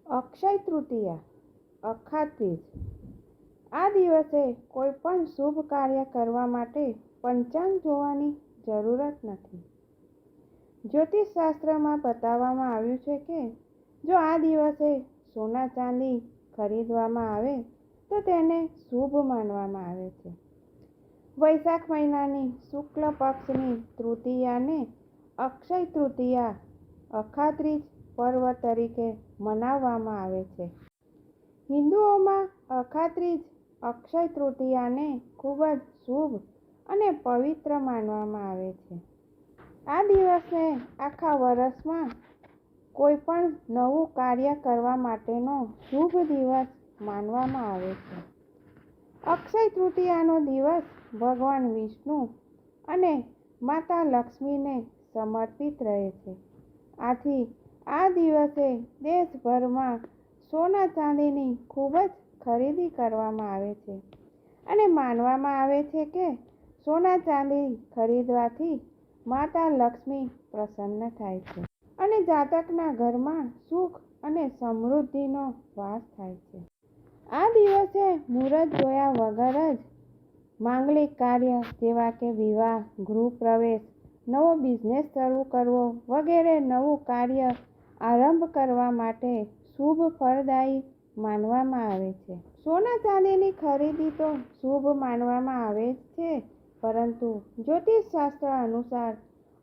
અક્ષય તૃતીયા, અખાત ત્રીજ. આ દિવસે કોઈ પણ શુભ કાર્ય કરવા માટે પંચાંગ જોવાની જરૂરત નથી. જ્યોતિષશાસ્ત્રમાં બતાવવામાં આવ્યું છે કે જો આ દિવસે સોના ચાંદી ખરીદવામાં આવે તો તેને શુભ માનવામાં આવે છે. વૈશાખ મહિનાની શુક્લ પક્ષની તૃતીયાને અક્ષય તૃતીયા, અખાત ત્રીજ પર્વ તરીકે મનાવવામાં આવે છે. હિન્દુઓમાં અખાત ત્રીજ, અક્ષય તૃતીયાને ખૂબ જ શુભ અને પવિત્ર માનવામાં આવે છે. આ દિવસને આખા વર્ષમાં કોઈ પણ નવું કાર્ય કરવા માટેનો શુભ દિવસ માનવામાં આવે છે. અક્ષય તૃતીયાનો દિવસ ભગવાન વિષ્ણુ અને માતા લક્ષ્મીને સમર્પિત રહે છે. આથી આ દિવસે દેશભરમાં સોના ચાંદીની ખૂબ જ ખરીદી કરવામાં આવે છે અને માનવામાં આવે છે કે સોના ચાંદી ખરીદવાથી માતા લક્ષ્મી પ્રસન્ન થાય છે અને જાતકના ઘરમાં સુખ અને સમૃદ્ધિનો વાસ થાય છે. આ દિવસે મુહૂર્ત જોયા વગર જ માંગલિક કાર્ય જેવા કે વિવાહ, ગૃહપ્રવેશ, નવો બિઝનેસ શરૂ કરવો વગેરે નવું કાર્ય આરંભ કરવા માટે શુભ ફળદાયી માનવામાં આવે છે. સોના ચાંદીની ખરીદી તો શુભ માનવામાં આવે જ છે, પરંતુ જ્યોતિષશાસ્ત્ર અનુસાર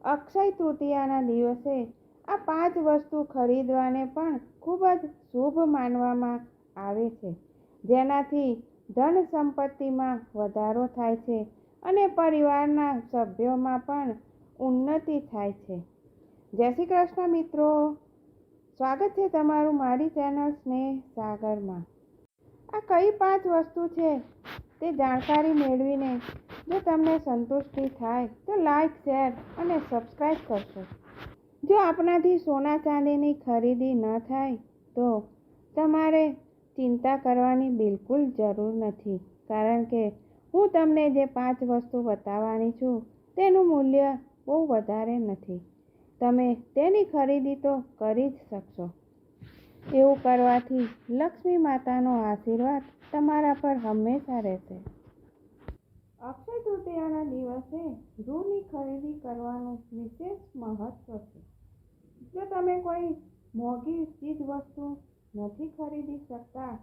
અક્ષય તૃતીયાના દિવસે આ 5 વસ્તુ ખરીદવાને પણ ખૂબ જ શુભ માનવામાં આવે છે, જેનાથી ધન સંપત્તિમાં વધારો થાય છે અને પરિવારના સભ્યોમાં પણ ઉન્નતિ થાય છે. જય શ્રી કૃષ્ણ મિત્રો, સ્વાગત છે તમારું મારી ચેનલ સ્નેહ સાગરમાં. આ કઈ 5 વસ્તુ છે તે જાણકારી મેળવીને જો તમને સંતુષ્ટિ થાય તો લાઈક, શેર અને સબસ્ક્રાઈબ કરશો. જો આપણાથી સોના ચાંદીની ખરીદી ન થાય તો તમારે ચિંતા કરવાની બિલકુલ જરૂર નથી, કારણ કે હું તમને જે 5 વસ્તુ બતાવવાની છું તેનું મૂલ્ય બહુ વધારે નથી. તમે તેની ખરીદી તો કરી જ શકશો. એવું કરવાથી લક્ષ્મી માતાનો આશીર્વાદ તમારા પર હંમેશા રહેશે. અક્ષય તૃતીયાના દિવસે રૂની ખરીદી કરવાનું વિશેષ મહત્વ છે. જો તમે કોઈ મોંઘી ચીજ વસ્તુ નથી ખરીદી શકતા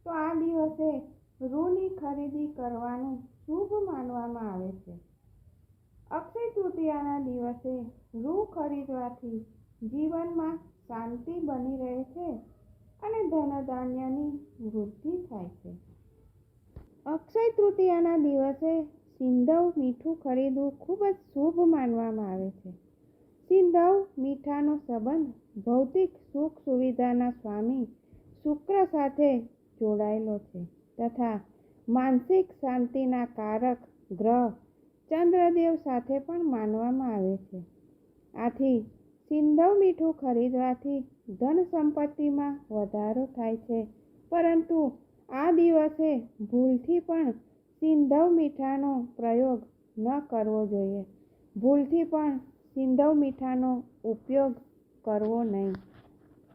તો આ દિવસે રૂની ખરીદી કરવાનું શુભ માનવામાં આવે છે. અક્ષય તૃતીયાના દિવસે રૂ ખરીદવાથી જીવનમાં શાંતિ બની રહે છે અને ધન ધાન્યની વૃદ્ધિ થાય છે. અક્ષય તૃતીયાના દિવસે સિંધવ મીઠું ખરીદવું ખૂબ જ શુભ માનવામાં આવે છે. સિંધવ મીઠાનો સંબંધ ભૌતિક સુખ સુવિધાના સ્વામી શુક્ર સાથે જોડાયેલો છે તથા માનસિક શાંતિના કારક ગ્રહ ચંદ્રદેવ સાથે પણ માનવામાં આવે છે. આથી સિંધવ મીઠું ખરીદવાથી ધન સંપત્તિમાં વધારો થાય છે, પરંતુ આ દિવસે ભૂલથી પણ સિંધવ મીઠાનો પ્રયોગ ન કરવો જોઈએ. ભૂલથી પણ સિંધવ મીઠાનો ઉપયોગ કરવો નહીં,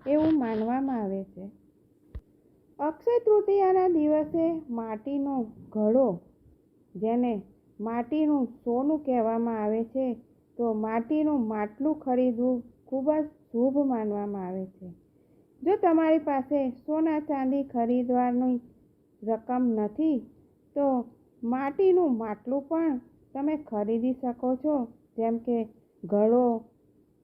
એવું માનવામાં આવે છે. અક્ષય તૃતીયાના દિવસે માટીનો ઘડો, જેને માટીનું સોનું કહેવામાં આવે છે, તો માટીનું માટલું ખરીદવું ખૂબ જ શુભ માનવામાં આવે છે. જો તમારી પાસે સોના ચાંદી ખરીદવાની રકમ નથી તો માટીનું માટલું પણ તમે ખરીદી શકો છો, જેમ કે ઘડો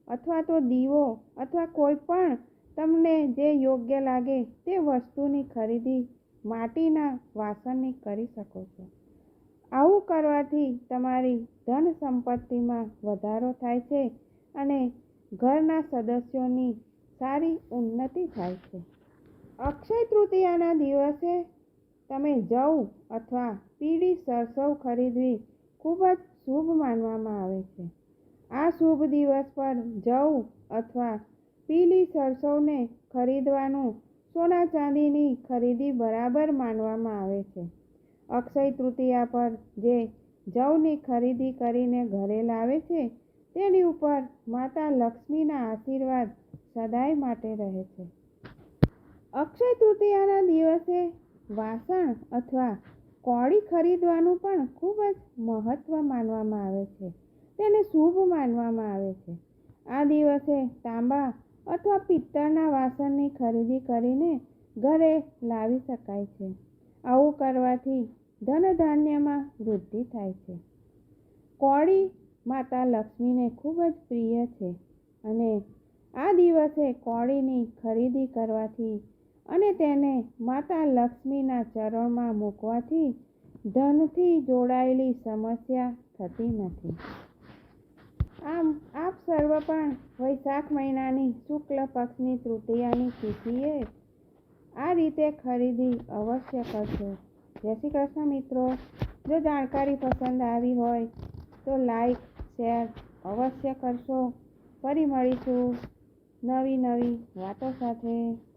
અથવા તો દીવો અથવા કોઈ પણ તમને જે યોગ્ય લાગે તે વસ્તુની ખરીદી માટીના વાસણની કરી શકો છો. આવું કરવાથી તમારી ધન સંપત્તિમાં વધારો થાય છે અને ઘરના સદસ્યોની સારી ઉન્નતિ થાય છે. અક્ષય તૃતીયાના દિવસે તમે જવ અથવા પીળી સરસવ ખરીદવી ખૂબ જ શુભ માનવામાં આવે છે. આ શુભ દિવસ પર જવ અથવા પીળી સરસવને ખરીદવાનું સોના ચાંદીની ખરીદી બરાબર માનવામાં આવે છે. અક્ષય તૃતીયા પર જે જવની ખરીદી કરીને ઘરે લાવે છે તેની ઉપર માતા લક્ષ્મીના આશીર્વાદ સદાય માટે રહે છે. અક્ષય તૃતીયાના દિવસે વાસણ અથવા કોળી ખરીદવાનું પણ ખૂબ જ મહત્ત્વ માનવામાં આવે છે. તેને શુભ માનવામાં આવે છે. આ દિવસે તાંબા અથવા પિત્તળના વાસણની ખરીદી કરીને ઘરે લાવી શકાય છે. આવું કરવાથી ધન ધાન્યમાં વૃદ્ધિ થાય છે. કોળી માતા લક્ષ્મીને ખૂબ જ પ્રિય છે અને આ દિવસે કોળીની ખરીદી કરવાથી અને તેને માતા લક્ષ્મીના ચરણમાં મૂકવાથી ધનથી જોડાયેલી સમસ્યા થતી નથી. આમ આપ સર્વ પણ વૈશાખ મહિનાની શુક્લ પક્ષની તૃતીયાની તિથિએ આ રીતે ખરીદી અવશ્ય કરજો. જય શ્રી કૃષ્ણ મિત્રો. જો જાણકારી પસંદ આવી હોય તો લાઈક શેર અવશ્ય કરશો. ફરી મળીશું નવી વાતો સાથે.